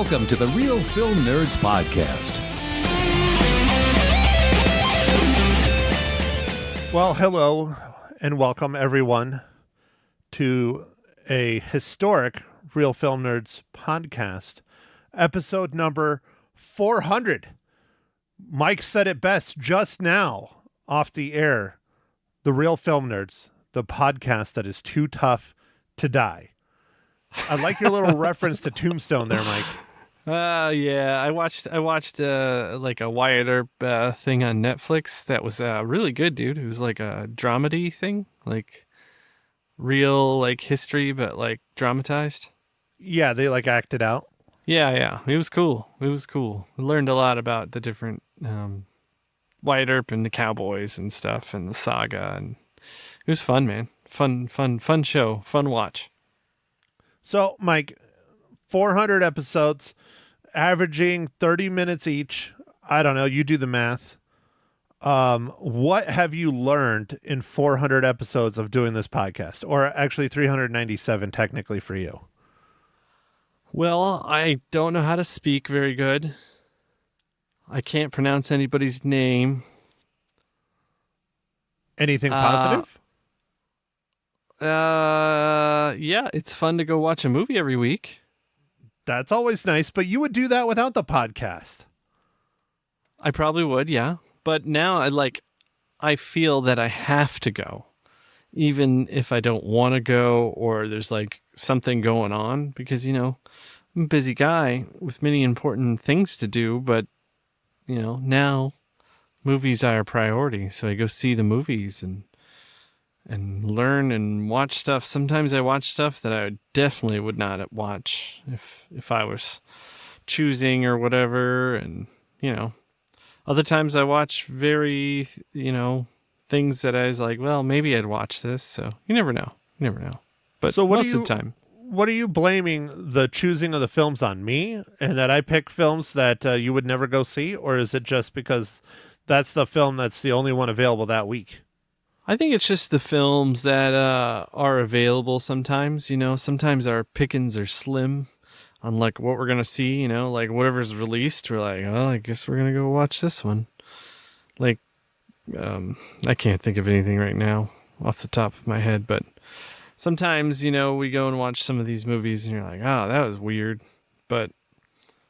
Welcome to the Real Film Nerds Podcast. Well, hello and welcome everyone to a historic Real Film Nerds podcast, episode number 400. Mike said it best just now off the air. The Real Film Nerds, the podcast that is too tough to die. I like your little reference to Tombstone there, Mike. Yeah, I watched like a Wyatt Earp thing on Netflix that was really good, dude. It was like a dramedy thing, like real like history, but like dramatized. Yeah, they like acted out. Yeah, it was cool. I learned a lot about the different Wyatt Earp and the Cowboys and stuff and the saga, and it was fun, man. Fun show, fun watch. So, Mike, 400 episodes, averaging 30 minutes each. I don't know. You do the math. What have you learned in 400 episodes of doing this podcast? Or actually 397 technically for you. Well, I don't know how to speak very good. I can't pronounce anybody's name. Anything positive? Yeah, it's fun to go watch a movie every week. That's always nice, but you would do that without the podcast. I probably would, yeah. But now I feel that I have to go, even if I don't want to go or there's like something going on, because, you know, I'm a busy guy with many important things to do, but, you know, now movies are a priority. So I go see the movies and learn and watch stuff. Sometimes I watch stuff that I definitely would not watch if I was choosing or whatever. And, you know, other times I watch very, you know, things that I was like, well, maybe I'd watch this. So you never know. But so most of the time. What are you blaming the choosing of the films on, me? And that I pick films that you would never go see? Or is it just because that's the film that's the only one available that week? I think it's just the films that are available sometimes. You know, sometimes our pickings are slim on like what we're going to see, you know, like whatever's released. We're like, oh, I guess we're going to go watch this one. Like, I can't think of anything right now off the top of my head, but sometimes, you know, we go and watch some of these movies and you're like, oh, that was weird. But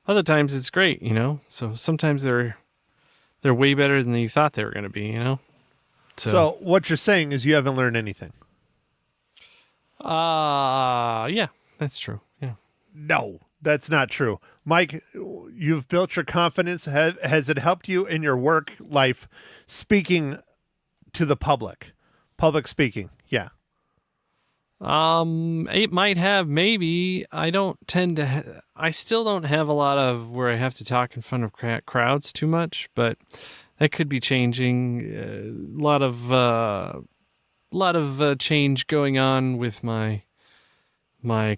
other times it's great, you know? So sometimes they're way better than you thought they were going to be, you know? So what you're saying is you haven't learned anything. Yeah, that's true. Yeah. No, that's not true. Mike, you've built your confidence. Has it helped you in your work life speaking to the public? Public speaking. Yeah. It might have, maybe. I don't tend to, I still don't have a lot of where I have to talk in front of crowds too much, but that could be changing. A lot of change going on with my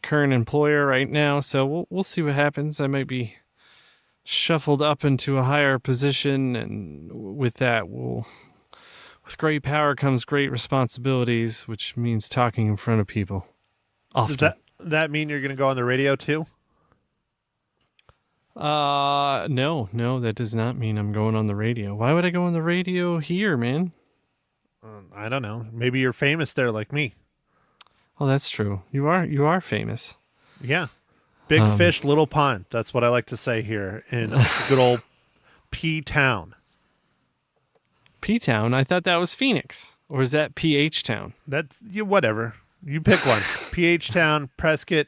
current employer right now. So we'll see what happens. I might be shuffled up into a higher position, and with that, with great power comes great responsibilities, which means talking in front of people often. Does that mean you're going to go on the radio too? No, that does not mean I'm going on the radio. Why would I go on the radio here, man? I don't know. Maybe you're famous there like me. Oh, that's true. You are famous. Yeah. Big fish, little pond. That's what I like to say here in good old P-Town. P-Town? I thought that was Phoenix. Or is that P-H-Town? That's whatever. You pick one. P-H-Town, Prescott,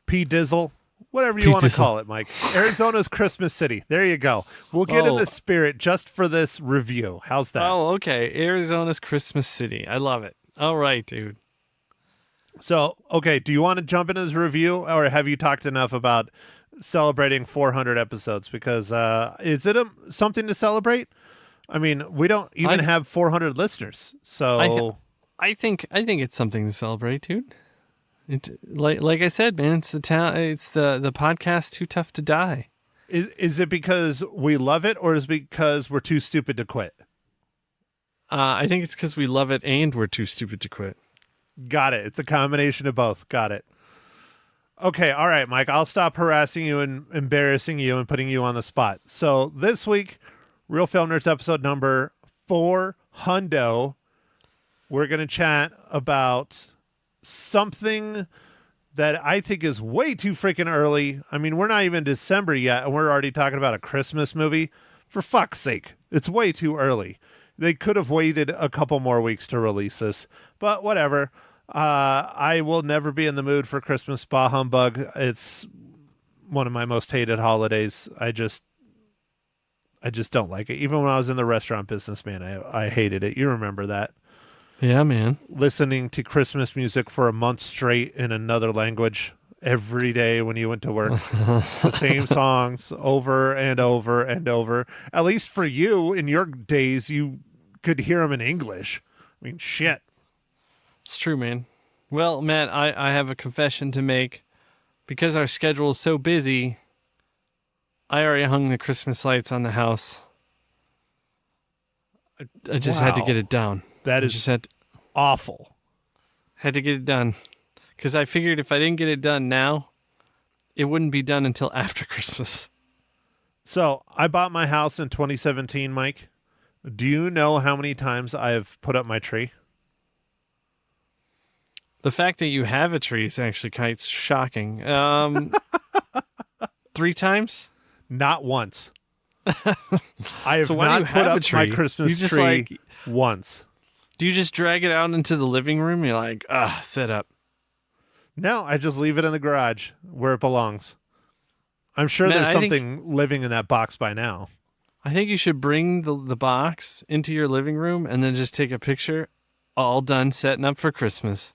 P-Dizzle. Whatever you want to call it, Mike. Arizona's Christmas City. There you go. We'll get in the spirit just for this review. How's that? Oh, okay. Arizona's Christmas City. I love it. All right, dude. So, okay, do you want to jump into this review, or have you talked enough about celebrating 400 episodes? Because is it something to celebrate? I mean, we don't even have 400 listeners. So I think it's something to celebrate, dude. Like I said, man, it's the podcast Too Tough to Die. Is it because we love it, or is it because we're too stupid to quit? I think it's because we love it and we're too stupid to quit. Got it. It's a combination of both. Got it. Okay, all right, Mike. I'll stop harassing you and embarrassing you and putting you on the spot. So this week, Real Film Nerds episode number 400, we're going to chat about something that I think is way too freaking early. I mean, we're not even December yet, and we're already talking about a Christmas movie. For fuck's sake, it's way too early. They could have waited a couple more weeks to release this, but whatever. I will never be in the mood for Christmas. Bah humbug. It's one of my most hated holidays. I just don't like it. Even when I was in the restaurant business, man, I hated it. You remember that. Yeah, man. Listening to Christmas music for a month straight in another language every day when you went to work. The same songs over and over and over. At least for you, in your days, you could hear them in English. I mean, shit. It's true, man. Well, Matt, I have a confession to make. Because our schedule is so busy, I already hung the Christmas lights on the house. I just had to get it down. That is awful. Had to get it done. Because I figured if I didn't get it done now, it wouldn't be done until after Christmas. So I bought my house in 2017, Mike. Do you know how many times I've put up my tree? The fact that you have a tree is actually quite shocking. 3 times? Not once. I have So why do not you put have up a tree? my Christmas You just, tree like- once. Do you just drag it out into the living room? You're like, set up. No, I just leave it in the garage where it belongs. I'm sure Man, there's I think- something living in that box by now. I think you should bring the box into your living room and then just take a picture. All done setting up for Christmas.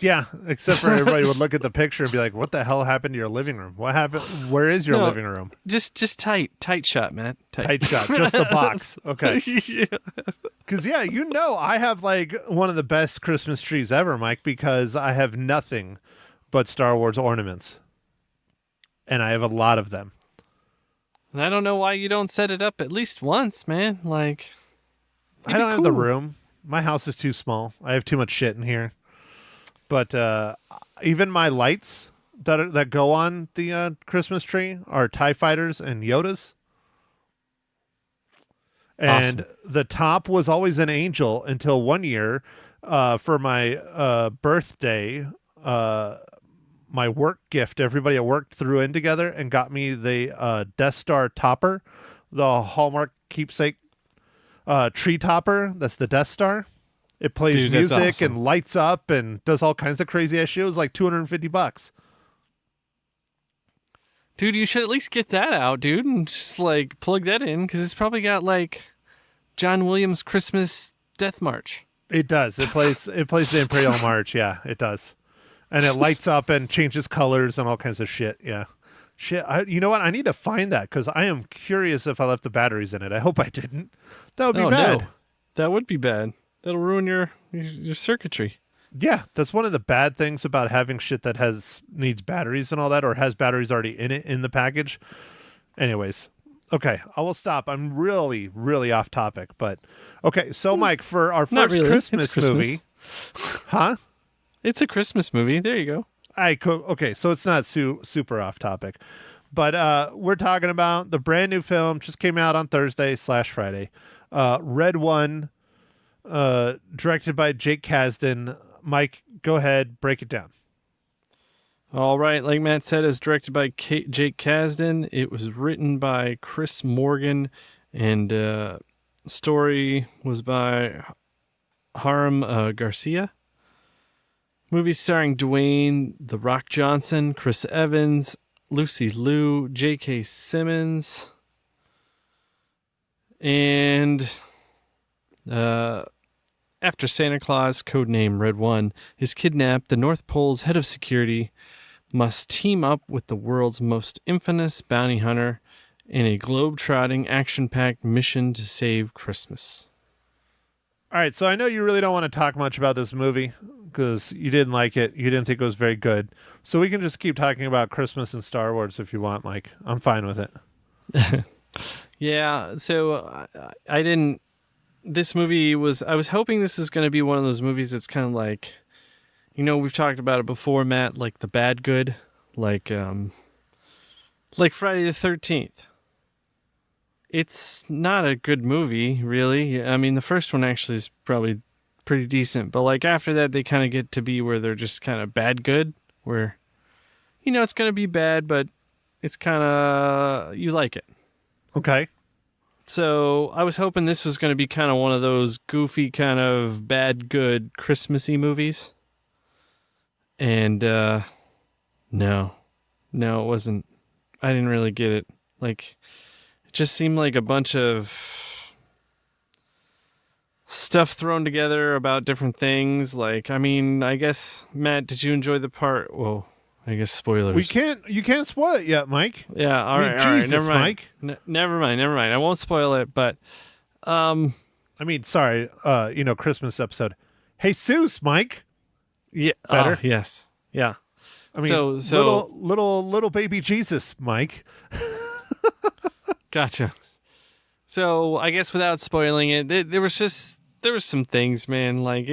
Yeah, except for everybody would look at the picture and be like, what the hell happened to your living room? What happened? Where is your No. living room? Just tight shot, Matt. Tight shot. Just the box. Okay. Yeah. Because, yeah, you know, I have like one of the best Christmas trees ever, Mike, because I have nothing but Star Wars ornaments. And I have a lot of them. And I don't know why you don't set it up at least once, man. Like, I don't have the room. My house is too small. I have too much shit in here. But even my lights that go on the Christmas tree are TIE Fighters and Yodas. And Awesome. the top was always an angel until one year for my birthday. My work gift, everybody at work threw in together and got me the Death Star topper, the Hallmark keepsake tree topper. That's the Death Star. It plays Dude, that's music awesome. and lights up and does all kinds of crazy ass shit. It was like $250. Dude, you should at least get that out, dude, and just like plug that in because it's probably got like John Williams' Christmas Death March. It does. It plays the Imperial March. Yeah, it does. And it lights up and changes colors and all kinds of shit. Yeah. Shit. You know what? I need to find that because I am curious if I left the batteries in it. I hope I didn't. That would be bad. No. That would be bad. That'll ruin your circuitry. Yeah, that's one of the bad things about having shit that needs batteries and all that, or has batteries already in it in the package. Anyways, okay, I will stop. I'm really, really off topic, but okay. So, Mike, for our Not first really. Christmas It's Christmas. movie, huh? It's a Christmas movie. There you go. Okay, so it's not super off topic, but we're talking about the brand new film just came out on Thursday/Friday. Red One, directed by Jake Kasdan. Mike, go ahead, break it down. All right, like Matt said, it's directed by Jake Kasdan. It was written by Chris Morgan, and story was by Haram Garcia. Movie starring Dwayne "The Rock" Johnson, Chris Evans, Lucy Liu, J.K. Simmons, and after Santa Claus, codename Red One, is kidnapped, the North Pole's head of security must team up with the world's most infamous bounty hunter in a globe-trotting, action-packed mission to save Christmas. All right, so I know you really don't want to talk much about this movie because you didn't like it. You didn't think it was very good. So we can just keep talking about Christmas and Star Wars if you want, Mike. I'm fine with it. Yeah, so I didn't... This movie was... I was hoping this is going to be one of those movies that's kind of like... You know, we've talked about it before, Matt, like The Bad Good. like Friday the 13th. It's not a good movie, really. I mean, the first one actually is probably pretty decent, but like after that, they kind of get to be where they're just kind of bad good, where, it's going to be bad, but it's kind of, you like it. Okay. So I was hoping this was going to be kind of one of those goofy kind of bad good Christmassy movies. And no, it wasn't. I didn't really get it. Like, it just seemed like a bunch of stuff thrown together about different things. Like, I mean, I guess, Matt, did you enjoy the part? Well, I guess spoilers. You can't spoil it yet, Mike. Yeah, all right, Jesus, never mind. Mike. Never mind. I won't spoil it, but sorry, Christmas episode. Hey, Seuss, Mike. Yeah. Better? Yes. Yeah. I mean, so little baby Jesus, Mike. Gotcha. So I guess without spoiling it, there was some things, man. Like,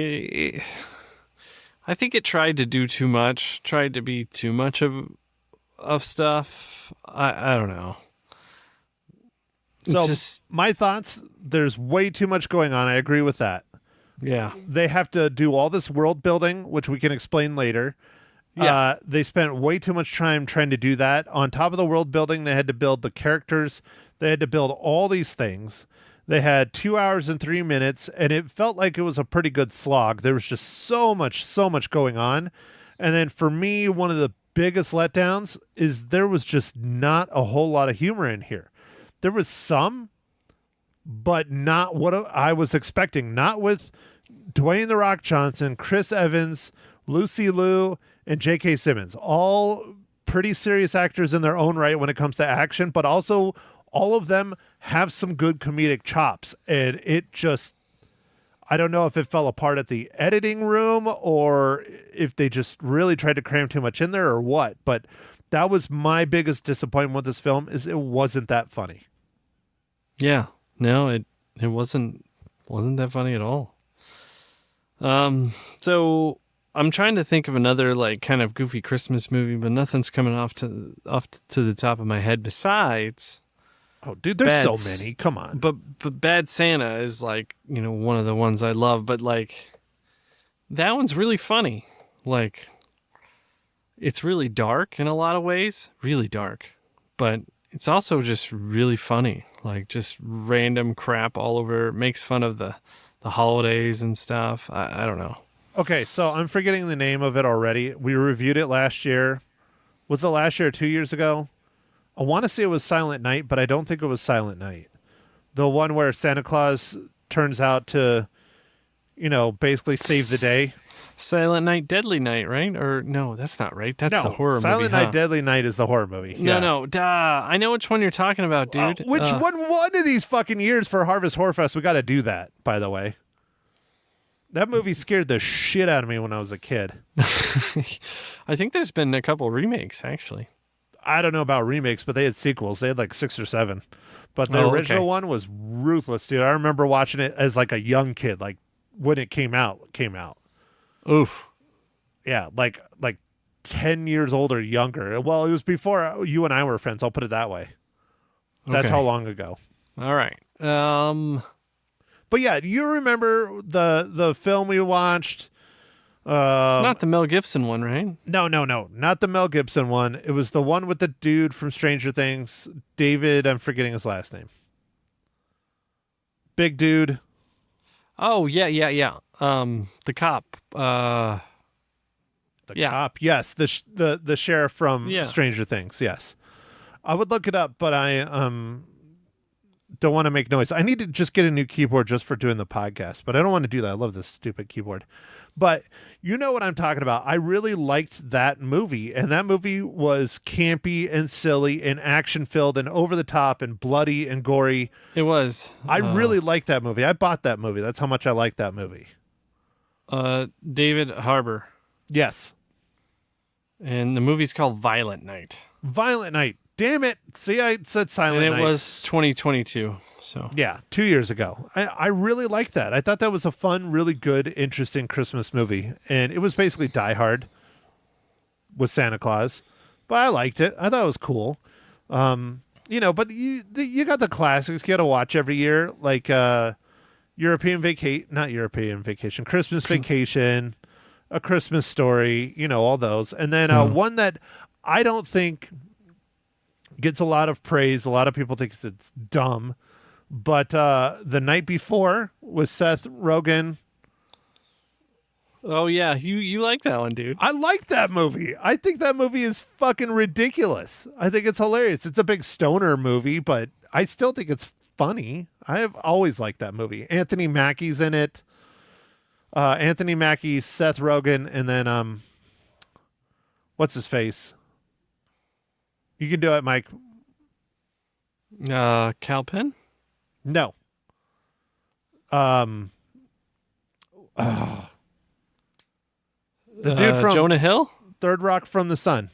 I think it tried to do too much, tried to be too much of stuff. I don't know. So my thoughts, there's way too much going on. I agree with that. Yeah. They have to do all this world building, which we can explain later. Yeah. They spent way too much time trying to do that. On top of the world building, they had to build the characters. They had to build all these things. They had 2 hours and 3 minutes, and it felt like it was a pretty good slog. There was just so much going on. And then for me, one of the biggest letdowns is there was just not a whole lot of humor in here. There was some, but not what I was expecting. Not with Dwayne "The Rock" Johnson, Chris Evans, Lucy Liu, and J.K. Simmons. All pretty serious actors in their own right when it comes to action, but also all of them have some good comedic chops. And it just, I don't know if it fell apart at the editing room or if they just really tried to cram too much in there or what. But that was my biggest disappointment with this film, is it wasn't that funny. Yeah. No, it wasn't that funny at all. So I'm trying to think of another like kind of goofy Christmas movie, but nothing's coming off to the top of my head besides. Oh, dude, there's so many. Come on. But Bad Santa is like, one of the ones I love, but like that one's really funny. Like, it's really dark in a lot of ways, really dark, but it's also just really funny. Like, just random crap all over. Makes fun of the holidays and stuff. I don't know. Okay, so I'm forgetting the name of it already. We reviewed it last year. Was it last year or 2 years ago? I want to say it was Silent Night, but I don't think it was Silent Night. The one where Santa Claus turns out to, basically save the day. Silent Night, Deadly Night, right? Or no, that's not right. That's the horror movie. Silent Night, Deadly Night is the horror movie. No, duh. I know which one you're talking about, dude. One of these fucking years for Harvest Horror Fest, we got to do that, by the way. That movie scared the shit out of me when I was a kid. I think there's been a couple remakes, actually. I don't know about remakes, but they had sequels. They had like 6 or 7. But the original one was ruthless, dude. I remember watching it as like a young kid, like when it came out. Oof. Yeah, like 10 years old or younger. Well, it was before you and I were friends. I'll put it that way. That's how long ago. All right. But yeah, do you remember the film we watched? It's not the Mel Gibson one, right? No, not the Mel Gibson one. It was the one with the dude from Stranger Things, David. I'm forgetting his last name. Big dude. Oh yeah. The cop. The cop. Yes, the sheriff from Stranger Things. Yes, I would look it up, but I don't want to make noise. I need to just get a new keyboard just for doing the podcast, but I don't want to do that. I love this stupid keyboard. But you know what I'm talking about. I really liked that movie, and that movie was campy and silly and action-filled and over-the-top and bloody and gory. It was. I really liked that movie. I bought that movie. That's how much I liked that movie. David Harbour. Yes. And the movie's called Violent Night. Violent Night. Damn it. See, I said Silent Night. And it was 2022. So yeah, 2 years ago. I really liked that. I thought that was a fun, really good, interesting Christmas movie. And it was basically Die Hard with Santa Claus. but I liked it. I thought it was cool. But you got the classics you got to watch every year, like Christmas Vacation, A Christmas Story, all those. And then one that I don't think gets a lot of praise. A lot of people think it's dumb, but The Night Before with Seth Rogen. Oh yeah, you like that one, dude. I like that movie. I think that movie is fucking ridiculous. I think it's hilarious. It's a big stoner movie, but I still think it's funny. I have always liked that movie. Anthony Mackie's in it. Anthony Mackie, Seth Rogen, and then what's his face? You can do it, Mike. Cal Penn? No. The dude from Jonah Hill? Third Rock from the Sun.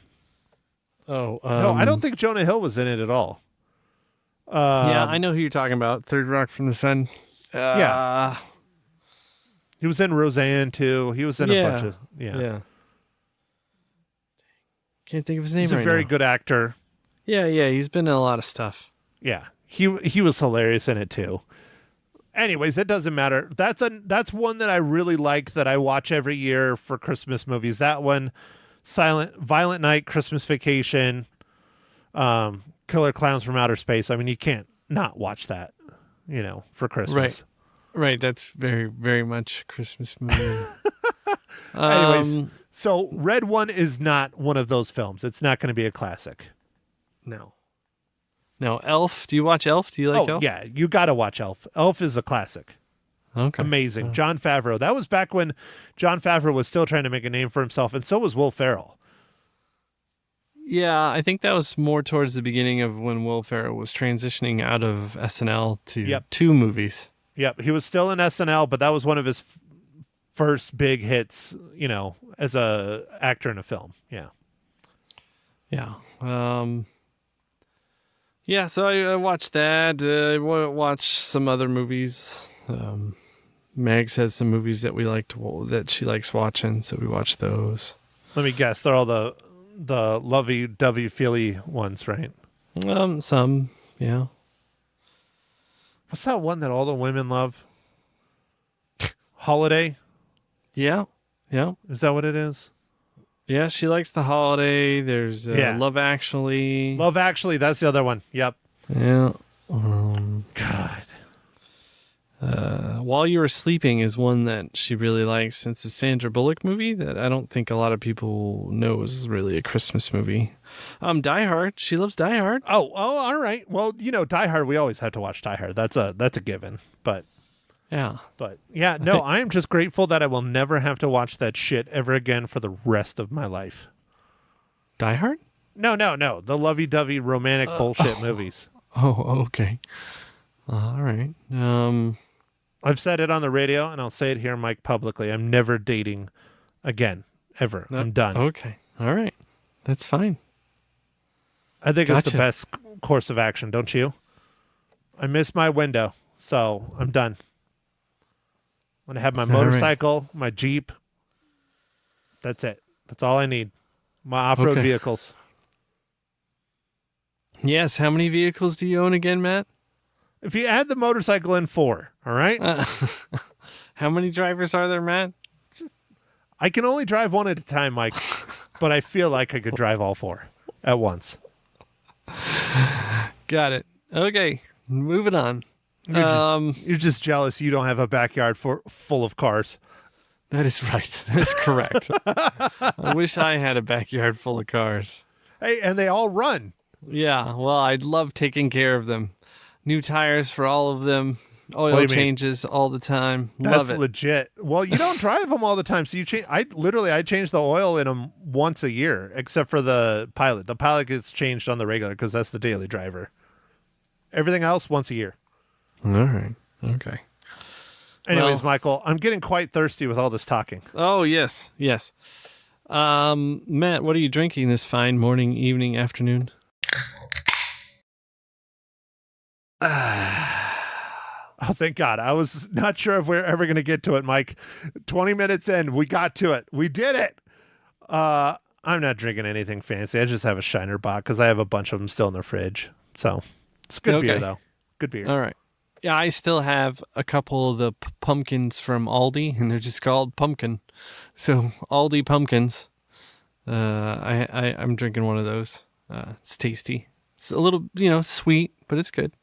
Oh, no, I don't think Jonah Hill was in it at all. Yeah, I know who you're talking about. Third Rock from the Sun. Yeah. He was in Roseanne too. He was in a bunch of Yeah. Can't think of his name. He's a very good actor. Yeah, he's been in a lot of stuff. Yeah. He was hilarious in it too. Anyways, it doesn't matter. That's one that I really like that I watch every year for Christmas movies. That one, Violent Night, Christmas Vacation, Killer Clowns from Outer Space. I mean, you can't not watch that, for Christmas. Right. That's very, very much a Christmas movie. Anyways, so Red One is not one of those films. It's not going to be a classic. No, Elf. Do you watch Elf? Do you like Elf? Yeah, you got to watch Elf. Elf is a classic. Okay. Amazing. Jon Favreau. That was back when Jon Favreau was still trying to make a name for himself, and so was Will Ferrell. Yeah, I think that was more towards the beginning of when Will Ferrell was transitioning out of SNL to two movies. Yep, he was still in SNL, but that was one of his first big hits, as a actor in a film. Yeah. Yeah. Yeah, so I watched that. I watched some other movies. Megs has some movies that that she likes watching, so we watched those. Let me guess, they're all the lovey-dovey feely ones, right? Some, yeah. What's that one that all the women love? Holiday? Yeah. Is that what it is? Yeah, she likes The Holiday. There's Love Actually. Love Actually, that's the other one. Yep. Yeah. God. While You Were Sleeping is one that she really likes. It's a Sandra Bullock movie that I don't think a lot of people know is really a Christmas movie. Die Hard. She loves Die Hard. Oh, all right. Well, Die Hard, we always have to watch Die Hard. That's a given. But I am just grateful that I will never have to watch that shit ever again for the rest of my life. Die Hard? No. The lovey-dovey romantic bullshit movies. Oh, okay. All right. I've said it on the radio, and I'll say it here, Mike, publicly. I'm never dating again, ever. I'm done. Okay. All right. That's fine. I think it's the best course of action, don't you? I missed my window, so I'm done. I'm going to have my motorcycle, my Jeep. That's it. That's all I need. My off-road vehicles. Yes. How many vehicles do you own again, Matt? If you add the motorcycle in, 4, all right? How many drivers are there, Matt? I can only drive one at a time, Mike, but I feel like I could drive all 4 at once. Got it. Okay, moving on. You're just jealous you don't have a backyard full of cars. That is right. That's correct. I wish I had a backyard full of cars. Hey, and they all run. Yeah, well, I'd love taking care of them. New tires for all of them. Oil changes all the time. Love it. That's legit. Well, you don't drive them all the time, so you change. I change the oil in them once a year, except for the Pilot. The Pilot gets changed on the regular because that's the daily driver. Everything else once a year. All right. Okay. Anyways, Michael, I'm getting quite thirsty with all this talking. Oh yes. Matt, what are you drinking this fine morning, evening, afternoon? Oh, thank God. I was not sure if we're ever going to get to it, Mike. 20 minutes in, we got to it. We did it. I'm not drinking anything fancy. I just have a Shiner Bock because I have a bunch of them still in the fridge. So it's good beer, though. Good beer. All right. Yeah, I still have a couple of the pumpkins from Aldi, and they're just called pumpkin. So Aldi pumpkins. I'm drinking one of those. It's tasty. It's a little, sweet, but it's good.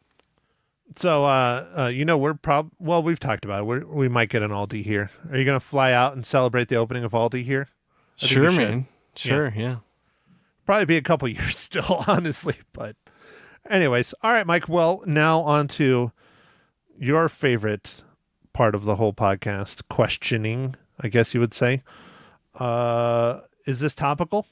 So, we've talked about it. We might get an Aldi here. Are you going to fly out and celebrate the opening of Aldi here? Sure, man. Sure, yeah. Probably be a couple years still, honestly. But anyways, all right, Mike. Well, now on to your favorite part of the whole podcast, questioning, I guess you would say. Is this topical?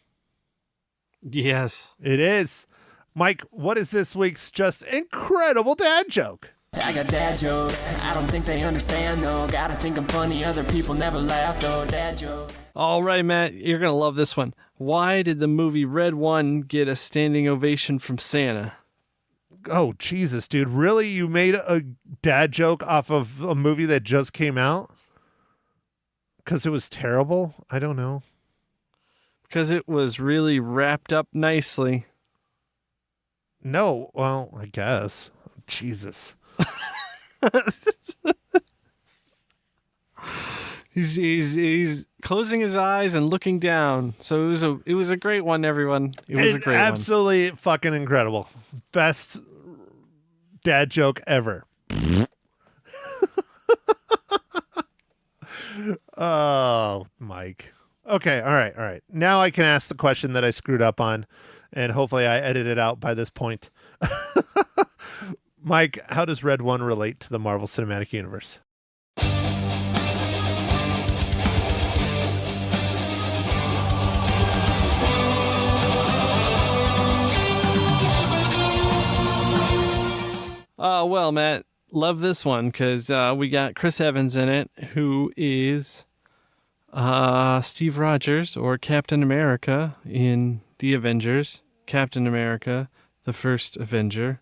Yes. It is. Mike, what is this week's just incredible dad joke? I got dad jokes. I don't think they understand, though. Gotta think I'm funny. Other people never laugh, though. Dad jokes. All right, Matt. You're going to love this one. Why did the movie Red One get a standing ovation from Santa? Oh, Jesus, dude. Really? You made a dad joke off of a movie that just came out? Because it was terrible? I don't know. Because it was really wrapped up nicely. No, well, I guess. Jesus. He's closing his eyes and looking down. So it was a great one, everyone. It was a great one. Absolutely fucking incredible. Best dad joke ever. Oh, Mike. Okay, all right. Now I can ask the question that I screwed up on, and hopefully I edited it out by this point. Mike, how does Red One relate to the Marvel Cinematic Universe? Well, Matt, love this one because we got Chris Evans in it, who is Steve Rogers, or Captain America in The Avengers. Captain America, the first Avenger.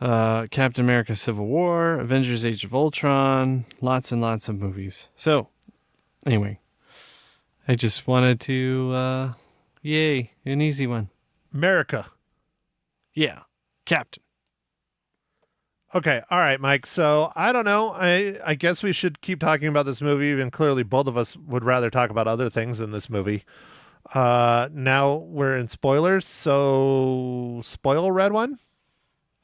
Captain America Civil War, Avengers Age of Ultron, lots and lots of movies. So, anyway, I just wanted to, yay, an easy one. America. Yeah, Captain. Okay, all right, Mike. So I don't know. I guess we should keep talking about this movie, and clearly both of us would rather talk about other things in this movie. Now we're in spoilers, so spoil Red One?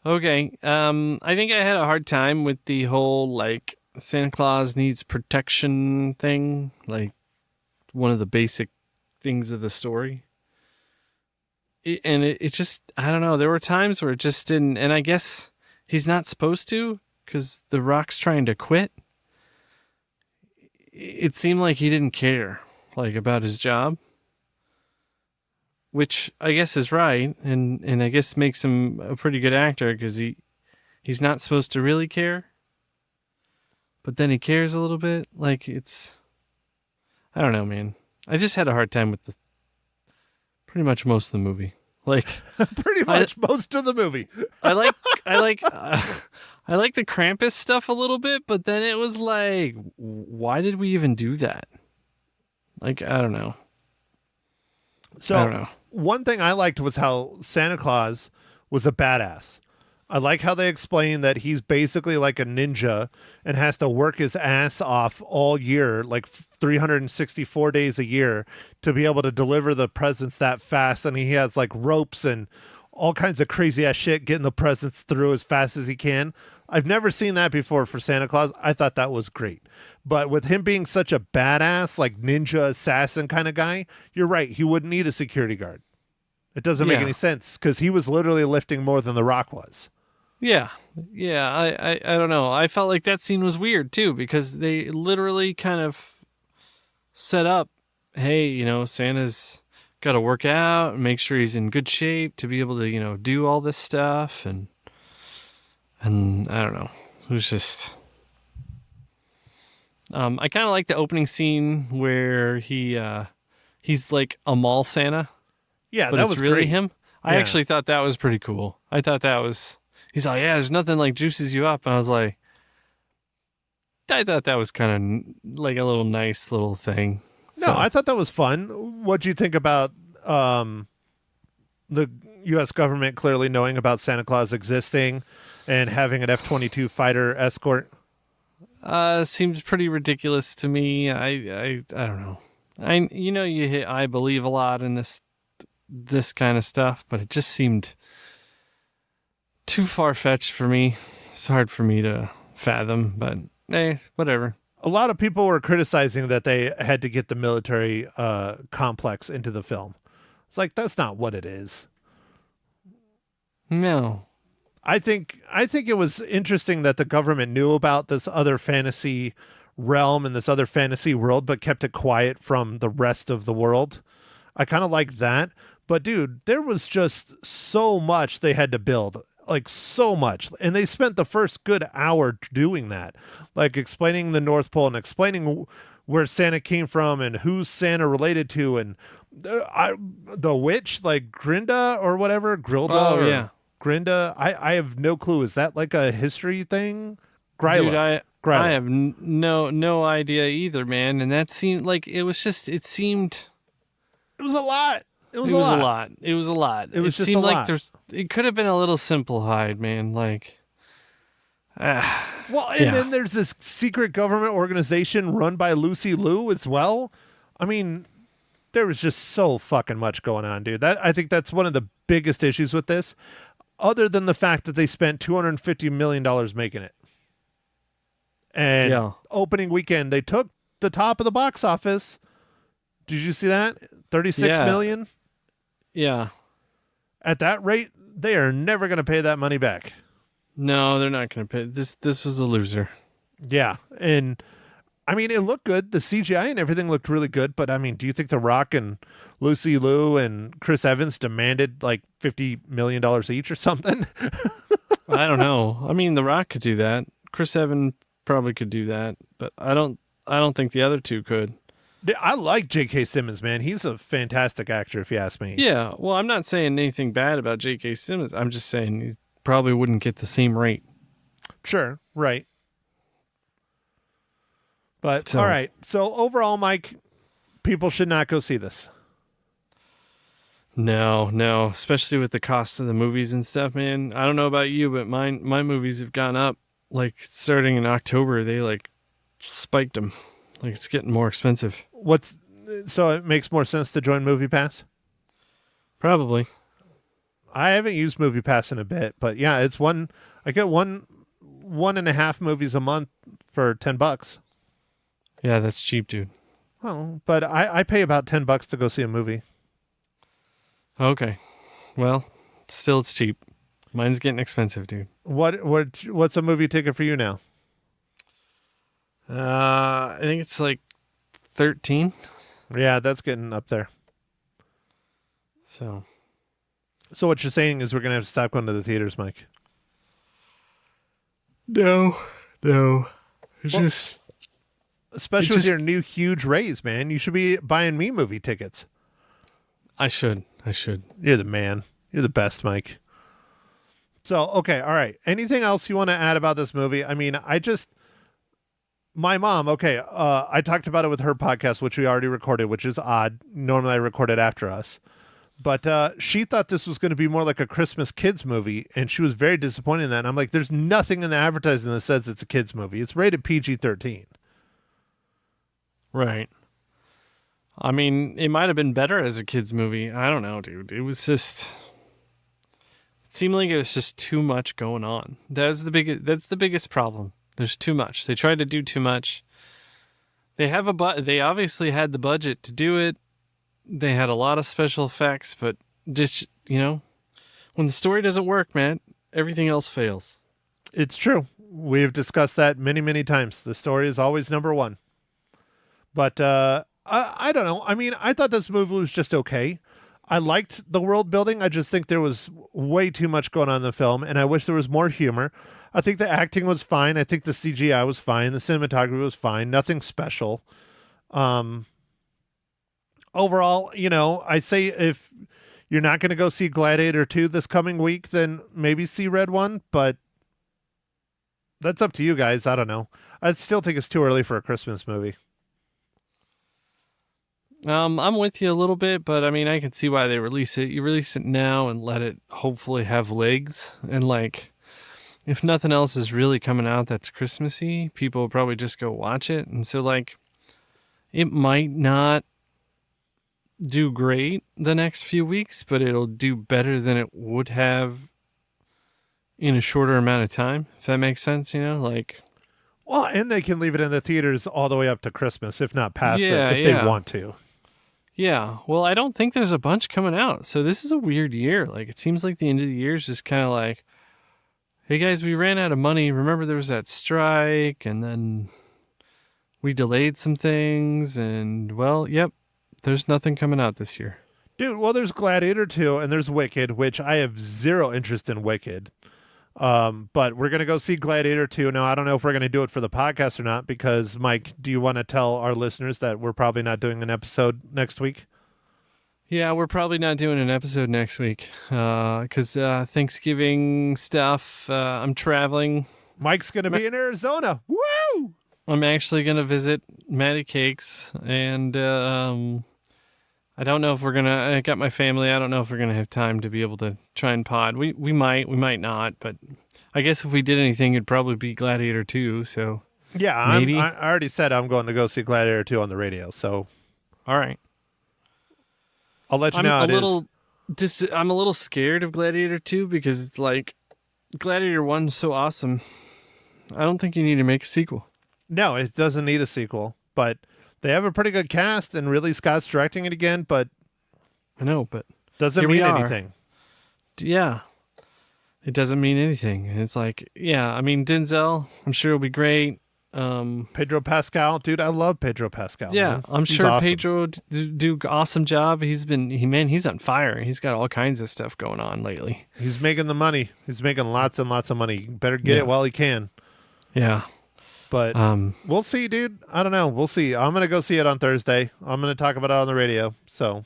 Okay, I think I had a hard time with the whole, like, Santa Claus needs protection thing, like, one of the basic things of the story. It just, I don't know, there were times where it just didn't, and I guess he's not supposed to, because The Rock's trying to quit. It seemed like he didn't care, like, about his job. Which I guess is right, and I guess makes him a pretty good actor, because he's not supposed to really care. But then he cares a little bit. Like, it's... I don't know, man. I just had a hard time with pretty much most of the movie. Like... Pretty much most of the movie. I like the Krampus stuff a little bit, but then it was like, why did we even do that? Like, I don't know. So, I don't know. One thing I liked was how Santa Claus was a badass. I like how they explain that he's basically like a ninja and has to work his ass off all year, like 364 days a year, to be able to deliver the presents that fast. And he has like ropes and all kinds of crazy ass shit getting the presents through as fast as he can. I've never seen that before for Santa Claus. I thought that was great. But with him being such a badass, like ninja assassin kind of guy, you're right. He wouldn't need a security guard. It doesn't make any sense because he was literally lifting more than The Rock was. Yeah. I don't know. I felt like that scene was weird too, because they literally kind of set up, hey, Santa's got to work out and make sure he's in good shape to be able to, do all this stuff. And I don't know. It was just... I kind of like the opening scene where he's like a mall Santa. Yeah, but that it's was really great. him. I actually thought that was pretty cool. I thought that was... He's like, yeah, there's nothing like juices you up. And I was like... I thought that was kind of like a little nice little thing. No, I thought that was fun. What'd you think about the U.S. government clearly knowing about Santa Claus existing and having an F-22 fighter escort? Seems pretty ridiculous to me. I don't know. I believe a lot in this kind of stuff, but it just seemed too far-fetched for me. It's hard for me to fathom, but whatever. A lot of people were criticizing that they had to get the military complex into the film. It's like, that's not what it is. No. I think it was interesting that the government knew about this other fantasy realm and this other fantasy world, but kept it quiet from the rest of the world. I kind of like that. But dude, there was just so much they had to build. Like so much. And they spent the first good hour doing that. Like explaining the North Pole and explaining where Santa came from and who's Santa related to. And the witch, like Grinda or whatever, Grilda or yeah. Grinda. I have no clue. Is that like a history thing? Gryla. Dude, Gryla. I have no idea either, man. And that seemed like it was a lot. It was a lot. It was just seemed a like lot. It could have been a little simplified, man. Like, well, and then there's this secret government organization run by Lucy Liu as well. I mean, there was just so fucking much going on, dude. I think that's one of the biggest issues with this, other than the fact that they spent $250 million making it. And opening weekend, they took the top of the box office. Did you see that? 36 million? Yeah. At that rate, they are never going to pay that money back. No, they're not going to pay. This was a loser. Yeah. And I mean, it looked good. The CGI and everything looked really good. But I mean, do you think The Rock and Lucy Liu and Chris Evans demanded like $50 million each or something? I don't know. I mean, The Rock could do that. Chris Evans probably could do that, but I don't think the other two could. I like J.K. Simmons, man. He's a fantastic actor, if you ask me. Yeah, well, I'm not saying anything bad about J.K. Simmons. I'm just saying he probably wouldn't get the same rate. Sure, right. But, all right. So, overall, Mike, people should not go see this. No, especially with the cost of the movies and stuff, man. I don't know about you, but my movies have gone up. Like, starting in October, they, like, spiked them. Like, it's getting more expensive. So it makes more sense to join MoviePass? Probably. I haven't used MoviePass in a bit, but yeah, I get one and a half movies a month for $10. Yeah, that's cheap, dude. Well, but I pay about $10 to go see a movie. Okay. Well, still it's cheap. Mine's getting expensive, dude. What's a movie ticket for you now? I think it's like 13. Yeah, that's getting up there. So what you're saying is we're going to have to stop going to the theaters, Mike. No. Especially with your new huge raise, man. You should be buying me movie tickets. I should. You're the man. You're the best, Mike. So, okay, all right. Anything else you want to add about this movie? I mean, my mom, okay, I talked about it with her podcast, which we already recorded, which is odd. Normally I record it after us. But she thought this was going to be more like a Christmas kids movie, and she was very disappointed in that. And I'm like, there's nothing in the advertising that says it's a kids movie. It's rated PG-13. Right. I mean, it might have been better as a kids movie. I don't know, dude. It seemed like it was just too much going on. That's the biggest problem. There's too much. They tried to do too much. They obviously had the budget to do it. They had a lot of special effects, but just, when the story doesn't work, man, everything else fails. It's true. We've discussed that many, many times. The story is always number one. But I don't know. I mean, I thought this movie was just okay. I liked the world building. I just think there was way too much going on in the film, and I wish there was more humor. I think the acting was fine. I think the CGI was fine. The cinematography was fine. Nothing special. Overall, I say if you're not going to go see Gladiator II this coming week, then maybe see Red One, but that's up to you guys. I don't know. I still think it's too early for a Christmas movie. I'm with you a little bit, but I mean, I can see why they release it. You release it now and let it hopefully have legs. And like, if nothing else is really coming out that's Christmassy, people will probably just go watch it. And so, like, it might not do great the next few weeks, but it'll do better than it would have in a shorter amount of time, if that makes sense, you know? Like, Well, and they can leave it in the theaters all the way up to Christmas, if not past Yeah, it, if yeah. they want to. yeah, well, I don't think there's a bunch coming out. So this is a weird year. Like, it seems like the end of the year is just kind of like, hey guys, we ran out of money. Remember there was that strike, and then we delayed some things, and well, yep, there's nothing coming out this year. Dude, well, there's Gladiator 2 and there's Wicked, which I have zero interest in Wicked. But we're going to go see Gladiator 2. Now, I don't know if we're going to do it for the podcast or not, because, Mike, do you want to tell our listeners that we're probably not doing an episode next week? Yeah, we're probably not doing an episode next week because Thanksgiving stuff. I'm traveling. Mike's going to be in Arizona. Woo! I'm actually going to visit Maddie Cakes, and I don't know if we're going to... I got my family. I don't know if we're going to have time to be able to try and pod. We might not, but I guess if we did anything, it'd probably be Gladiator 2, so... Yeah, Maybe. I already said I'm going to go see Gladiator 2 on the radio, so All right. I'll let you I'm know how a it little I'm a little scared of Gladiator 2 because it's like Gladiator 1's so awesome. I don't think you need to make a sequel. No, it doesn't need a sequel, but they have a pretty good cast, and Ridley Scott's directing it again, but I know, but doesn't Here we mean are. anything. yeah, it doesn't mean anything. And it's like, yeah, I mean, Denzel, I'm sure it'll be great. Pedro Pascal, dude, I love Pedro Pascal. Yeah, man. I'm He's sure awesome. Pedro do awesome job. He's on fire. He's got all kinds of stuff going on lately. He's making the money. He's making lots and lots of money. He better get Yeah. it while he can. Yeah. But we'll see, dude. I don't know. We'll see. I'm gonna go see it on Thursday. I'm gonna talk about it on the radio. So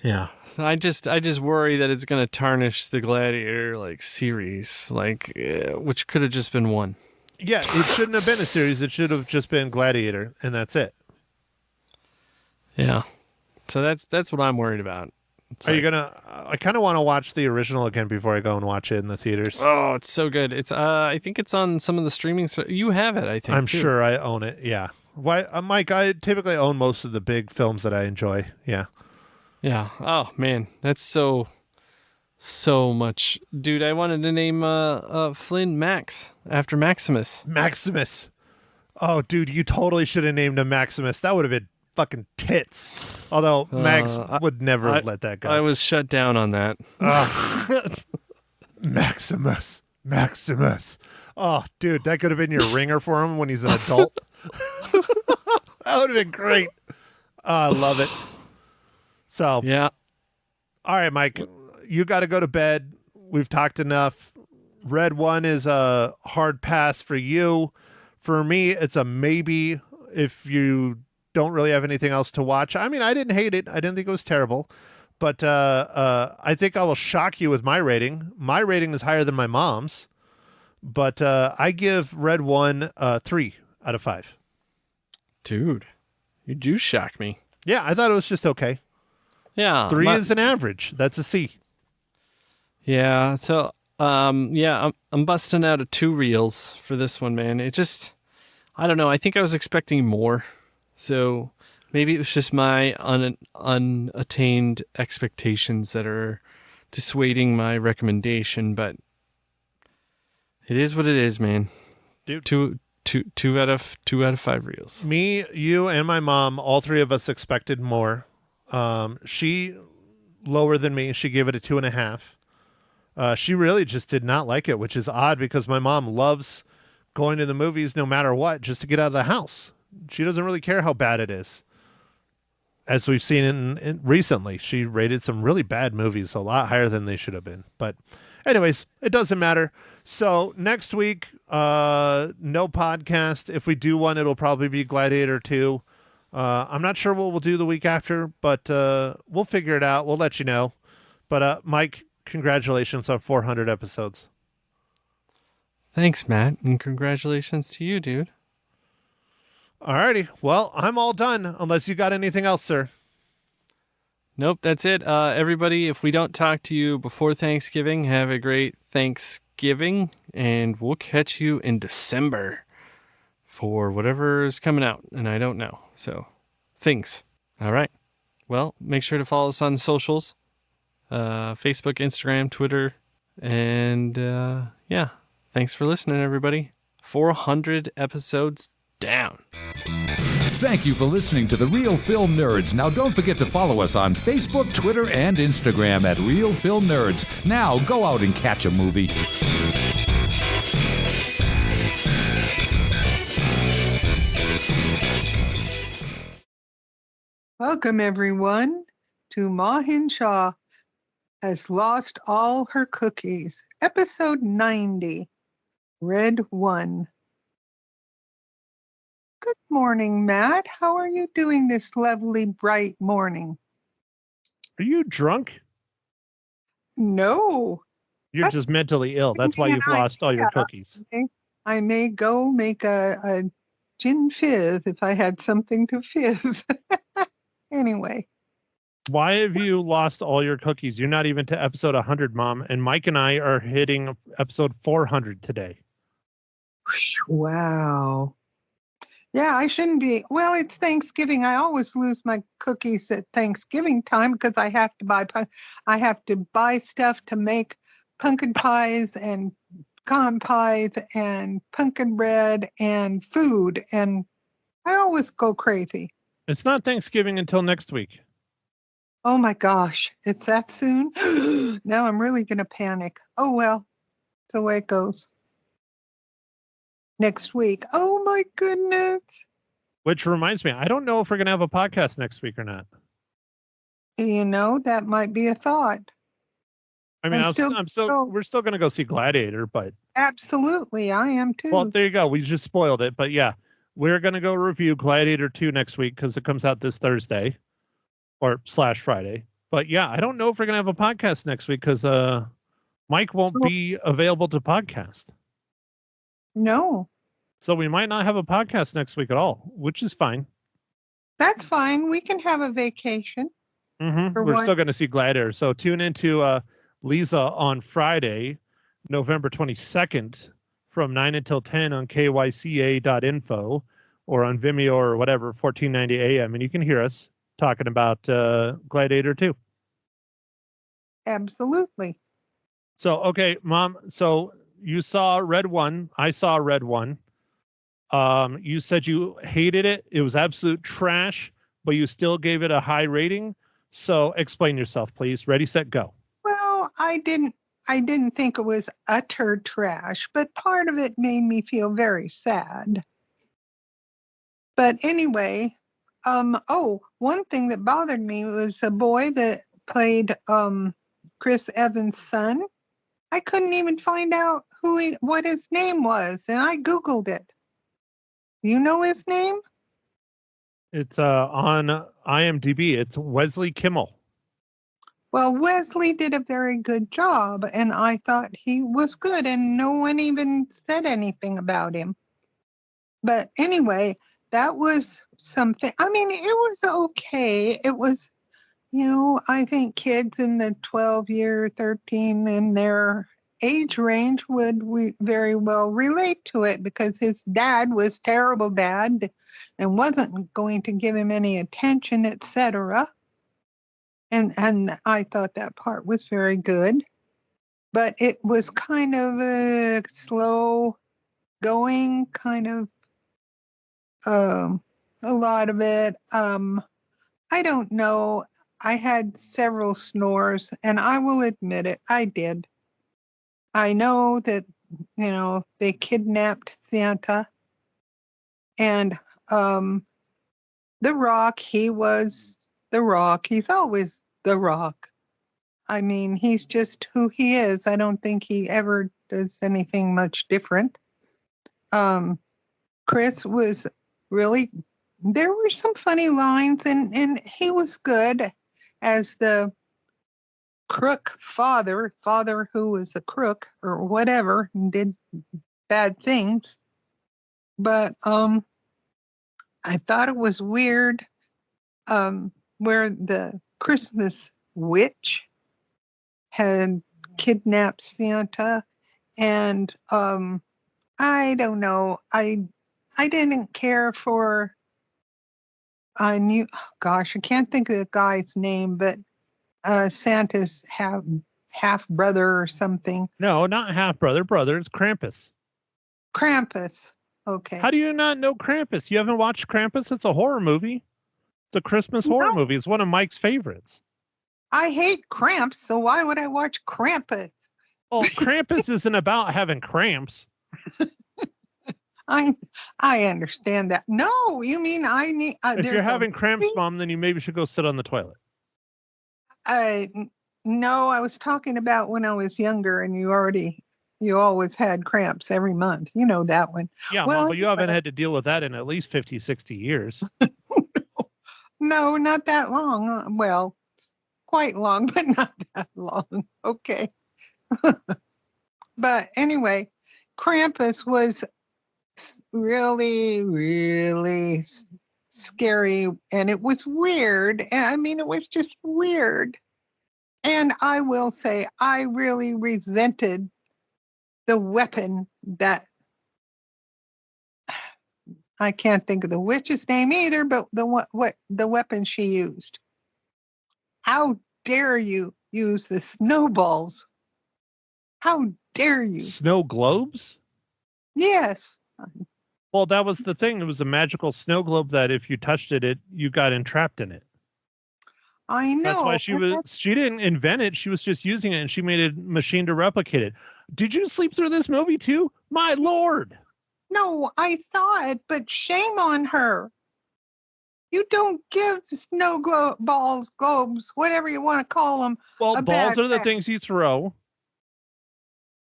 Yeah. I just worry that it's going to tarnish the Gladiator like series, like which could have just been one. yeah, it shouldn't have been a series. It should have just been Gladiator, and that's it. Yeah. So that's what I'm worried about. It's Are you like, gonna? I kind of want to watch the original again before I go and watch it in the theaters. Oh, it's so good. It's I think it's on some of the streaming. You have it, I think. I'm too. sure I own it. Yeah. Why, Mike? I typically own most of the big films that I enjoy. Yeah. Yeah. Oh man, that's so much, dude. I wanted to name Flynn Max after Maximus. Maximus. Oh, dude, you totally should have named him Maximus. That would have been fucking tits. Although Max would never let that go. I was shut down on that. Maximus. Maximus. Oh, dude, that could have been your ringer for him when he's an adult. That would have been great. Oh, I love it. So, Yeah. all right, Mike, you got to go to bed. We've talked enough. Red One is a hard pass for you. For me, it's a maybe if you don't really have anything else to watch. I mean, I didn't hate it. I didn't think it was terrible. But I think I will shock you with my rating. My rating is higher than my mom's. But I give Red One 3 out of 5. Dude, you do shock me. Yeah, I thought it was just okay. Yeah. 3 is an average. That's a C. Yeah. So, yeah, I'm busting out of 2 reels for this one, man. It just, I don't know. I think I was expecting more. So maybe it was just my unattained expectations that are dissuading my recommendation, but it is what it is, man. Dude. Two out of 5 reels. Me, you, and my mom, all 3 of us expected more. She lower than me. She gave it a 2.5. She really just did not like it, which is odd because my mom loves going to the movies no matter what, just to get out of the house. She doesn't really care how bad it is. As we've seen in recently, she rated some really bad movies a lot higher than they should have been. But anyways, it doesn't matter. So next week, no podcast. If we do one, it'll probably be Gladiator 2. I'm not sure what we'll do the week after, but we'll figure it out. We'll let you know. But Mike, congratulations on 400 episodes. Thanks, Matt, and congratulations to you, dude. Alrighty. Well, I'm all done unless you got anything else, sir. Nope, that's it. Everybody, if we don't talk to you before Thanksgiving, have a great Thanksgiving, and we'll catch you in December for whatever's coming out, and I don't know. So, things. All right. Well, make sure to follow us on socials, Facebook, Instagram, Twitter, and yeah. Thanks for listening, everybody. 400 episodes down. Thank you for listening to The Real Film Nerds. Now, don't forget to follow us on Facebook, Twitter, and Instagram at Real Film Nerds. Now, go out and catch a movie. Welcome, everyone, to Ma Hinshaw Has Lost All Her Cookies, Episode 90, Red 1. Good morning, Matt. How are you doing this lovely, bright morning? Are you drunk? No. You're just mentally ill. That's why you've lost all your cookies. I may go make a gin fizz if I had something to fizz. Anyway. Why have you lost all your cookies? You're not even to episode 100, Mom. And Mike and I are hitting episode 400 today. Wow. Yeah, I shouldn't be. Well, it's Thanksgiving. I always lose my cookies at Thanksgiving time because I have to buy stuff to make pumpkin pies and pecan pies and pumpkin bread and food. And I always go crazy. It's not Thanksgiving until next week. Oh my gosh, it's that soon? Now I'm really going to panic. Oh well, it's the way it goes. Next week. Oh my goodness. Which reminds me, I don't know if we're going to have a podcast next week or not. You know, that might be a thought. I mean, we're still going to go see Gladiator, but. Absolutely, I am too. Well, there you go. We just spoiled it. But yeah, we're going to go review Gladiator II next week because it comes out this Thursday or / Friday. But yeah, I don't know if we're going to have a podcast next week because Mike won't be available to podcast. No. So we might not have a podcast next week at all, which is fine. That's fine. We can have a vacation. Mm-hmm. We're still going to see Gladiator. So tune into Lisa on Friday, November 22nd from 9 until 10 on KYCA.info or on Vimeo or whatever, 1490 AM. And you can hear us talking about Gladiator 2. Absolutely. So, okay, Mom. So you saw Red 1. I saw Red 1. You said you hated it. It was absolute trash, but you still gave it a high rating. So explain yourself, please. Ready, set, go. Well, I didn't think it was utter trash, but part of it made me feel very sad. But anyway, one thing that bothered me was the boy that played Chris Evans' son. I couldn't even find out what his name was, and I Googled it. You know his name? It's on IMDb. It's Wesley Kimmel. Well, Wesley did a very good job, and I thought he was good, and no one even said anything about him. But anyway, that was something. I mean, it was okay. It was, I think kids in the 12-year, 13 in their age range would very well relate to it because his dad was terrible dad and wasn't going to give him any attention, etc. And I thought that part was very good, but it was kind of a slow going, kind of a lot of it. I don't know. I had several snores, and I will admit it, I did. I know that, they kidnapped Santa, and The Rock, he was The Rock. He's always The Rock. I mean, he's just who he is. I don't think he ever does anything much different. Chris was really, there were some funny lines, and he was good as the crook father who was a crook or whatever and did bad things. But I thought it was weird where the Christmas witch had kidnapped Santa, and I don't know. I didn't care for. I can't think of the guy's name, but Santa's half brother or something. No, not half brother. Brother, it's Krampus. Krampus. Okay. How do you not know Krampus? You haven't watched Krampus? It's a horror movie. It's a Christmas horror movie. It's one of Mike's favorites. I hate cramps, so why would I watch Krampus? Well, Krampus isn't about having cramps. I understand that. No, you mean I need. If you're having cramps, Mom, then you maybe should go sit on the toilet. No, I was talking about when I was younger, and you always had cramps every month. You know that one. Yeah, well, Mom, but you haven't had to deal with that in at least 50, 60 years. No, not that long. Well, quite long, but not that long. Okay. But anyway, Krampus was really, really scary, and it was weird. I mean, it was just weird. And I will say, I really resented the weapon that I can't think of the witch's name either, but the weapon she used. How dare you use the snowballs? How dare you? Snow globes? Yes. Well, that was the thing. It was a magical snow globe that if you touched it, you got entrapped in it. I know. That's why she didn't invent it. She was just using it, and she made a machine to replicate it. Did you sleep through this movie too? My Lord. No, I saw it, but shame on her. You don't give snow balls, globes, whatever you want to call them. Well, balls are the things you throw.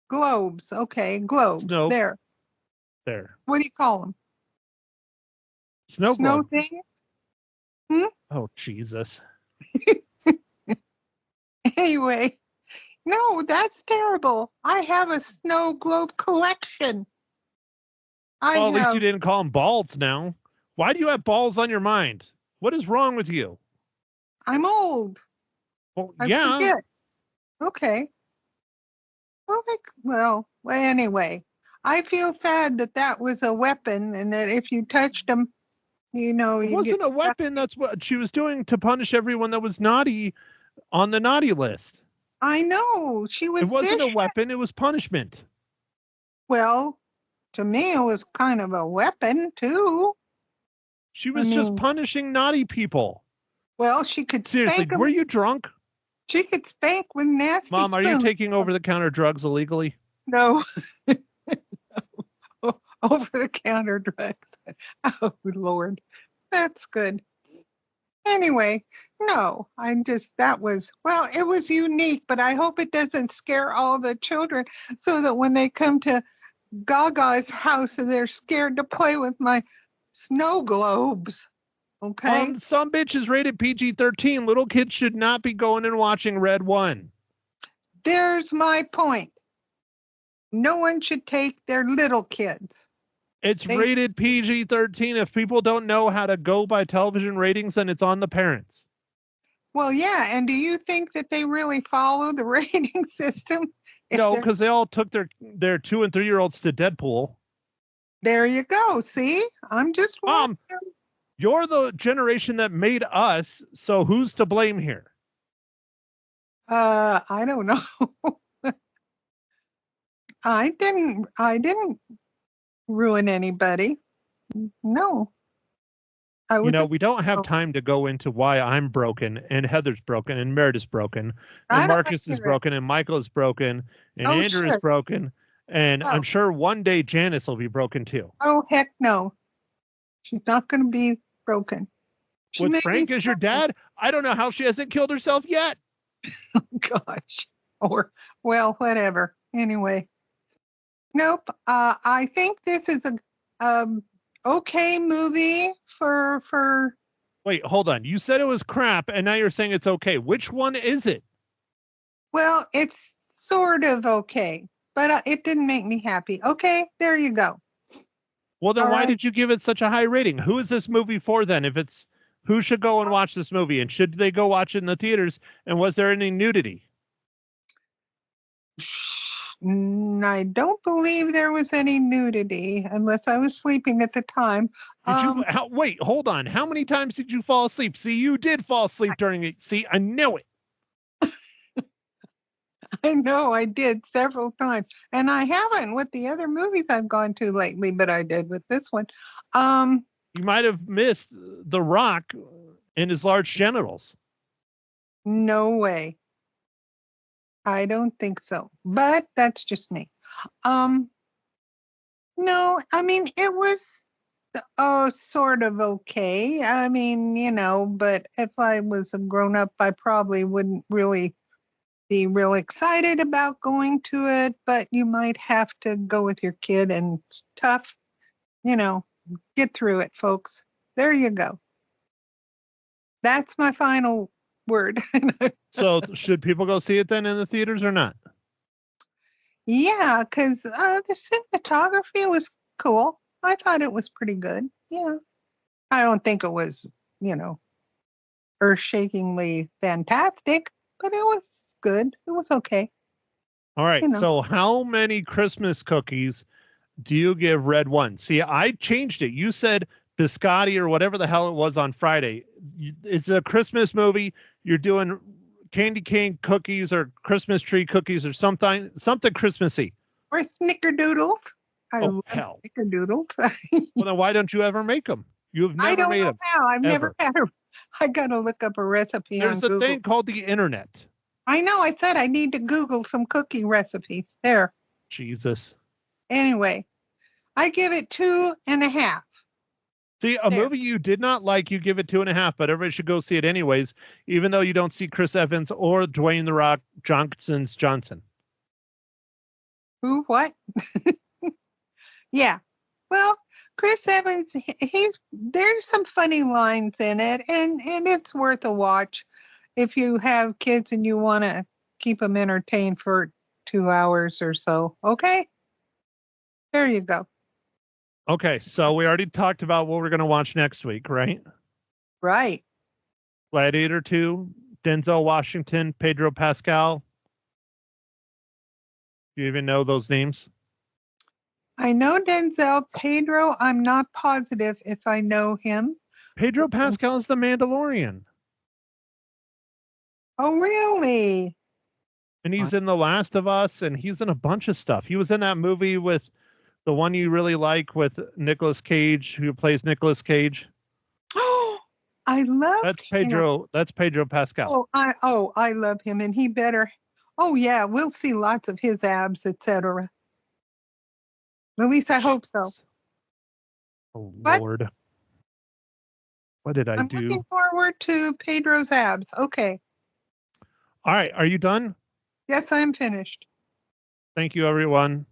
Globes. Okay, globes. Snow. There. What do you call them? Snow globe. Things? Oh, Jesus. Anyway, no, that's terrible. I have a snow globe collection. At least you didn't call them balls now. Why do you have balls on your mind? What is wrong with you? I'm old. Well, I yeah. forget. Okay. Well, anyway, I feel sad that was a weapon, and that if you touched them, it wasn't a weapon. That's what she was doing to punish everyone that was naughty on the naughty list. I know. She was. It wasn't a weapon. It was punishment. Well, to me, it was kind of a weapon, too. She was just punishing naughty people. Well, she could Seriously, spank were you drunk? She could spank with nasty Mom, spoons. are you taking over-the-counter drugs illegally? No. Over-the-counter drugs. Oh, Lord. That's good. Anyway, no, it was unique, but I hope it doesn't scare all the children so that when they come to Gaga's house and they're scared to play with my snow globes. Okay. Some bitch is rated PG-13. Little kids should not be going and watching Red 1. There's my point. No one should take their little kids. It's rated PG-13. If people don't know how to go by television ratings, then it's on the parents. Well, yeah. And do you think that they really follow the rating system? No, because they all took their 2- and 3-year-olds to Deadpool. There you go. See, I'm just you're the generation that made us. So who's to blame here? I don't know. I didn't ruin anybody. No. We don't have time to go into why I'm broken and Heather's broken and Meredith's broken and Marcus is broken and Michael is broken and Andrew is broken. And I'm sure one day Janice will be broken too. Oh, heck no. She's not going to be broken. With Frank as your dad? I don't know how she hasn't killed herself yet. Oh, gosh. Well, whatever. Anyway. Nope. I think this is a okay movie for. Wait, hold on. You said it was crap, and now you're saying it's okay. Which one is it? Well, it's sort of okay, but it didn't make me happy. Okay, there you go. Well, then All why right. did you give it such a high rating? Who is this movie for then? If it's who should go and watch this movie, and should they go watch it in the theaters? And was there any nudity? I don't believe there was any nudity unless I was sleeping at the time. Did you wait? Hold on. How many times did you fall asleep? See, you did fall asleep during it. See, I knew it. I know I did several times, and I haven't with the other movies I've gone to lately, but I did with this one. You might have missed The Rock and his large genitals. No way. I don't think so, but that's just me. No, I mean, it was sort of okay. I mean, but if I was a grown up, I probably wouldn't really be real excited about going to it, but you might have to go with your kid, and it's tough, get through it, folks. There you go. That's my final word. So should people go see it then in the theaters or not? Yeah, because the cinematography was cool. I thought it was pretty good. Yeah. I don't think it was, earth-shakingly fantastic, but it was good. It was okay. All right. So how many Christmas cookies do you give Red One? See, I changed it. You said biscotti or whatever the hell it was on Friday. It's a Christmas movie. You're doing candy cane cookies or Christmas tree cookies or something Christmassy. Or snickerdoodles. I love hell. snickerdoodles. Well, then why don't you ever make them? You've never I don't made know them. how. I've ever. never had them. I got to look up a recipe on There's Google. a thing called the internet. I know. I said I need to Google some cookie recipes. There. Jesus. Anyway, I give it 2.5. See, a movie you did not like, you give it 2.5, but everybody should go see it anyways, even though you don't see Chris Evans or Dwayne "The Rock" Johnson. Who? What? Yeah. Well, Chris Evans, there's some funny lines in it, and it's worth a watch if you have kids and you want to keep them entertained for 2 hours or so. Okay? There you go. Okay, so we already talked about what we're going to watch next week, right? Right. Gladiator II, Denzel Washington, Pedro Pascal. Do you even know those names? I know Denzel. Pedro, I'm not positive if I know him. Pedro Pascal is the Mandalorian. Oh, really? And he's in The Last of Us, and he's in a bunch of stuff. He was in that movie with the one you really like with Nicolas Cage, who plays Nicolas Cage. Oh, I love That's Pedro. him. That's Pedro Pascal. I love him, and he better. Oh yeah, we'll see lots of his abs, etc. At least I hope so. Oh What? Lord, what did I'm do? looking forward to Pedro's abs. Okay. All right, are you done? Yes, I'm finished. Thank you, everyone,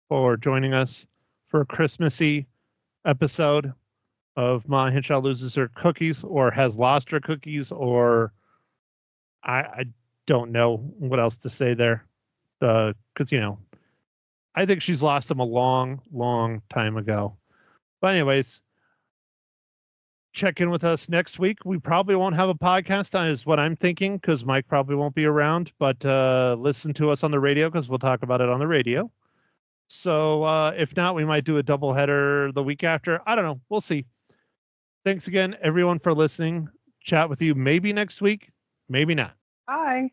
for joining us for a Christmassy episode of Ma Hinshaw Loses Her Cookies, or has lost her cookies, or I don't know what else to say there. Because, I think she's lost them a long, long time ago. But anyways, check in with us next week. We probably won't have a podcast, is what I'm thinking, because Mike probably won't be around. But listen to us on the radio, because we'll talk about it on the radio. So if not, we might do a doubleheader the week after. I don't know. We'll see. Thanks again, everyone, for listening. Chat with you maybe next week, maybe not. Bye.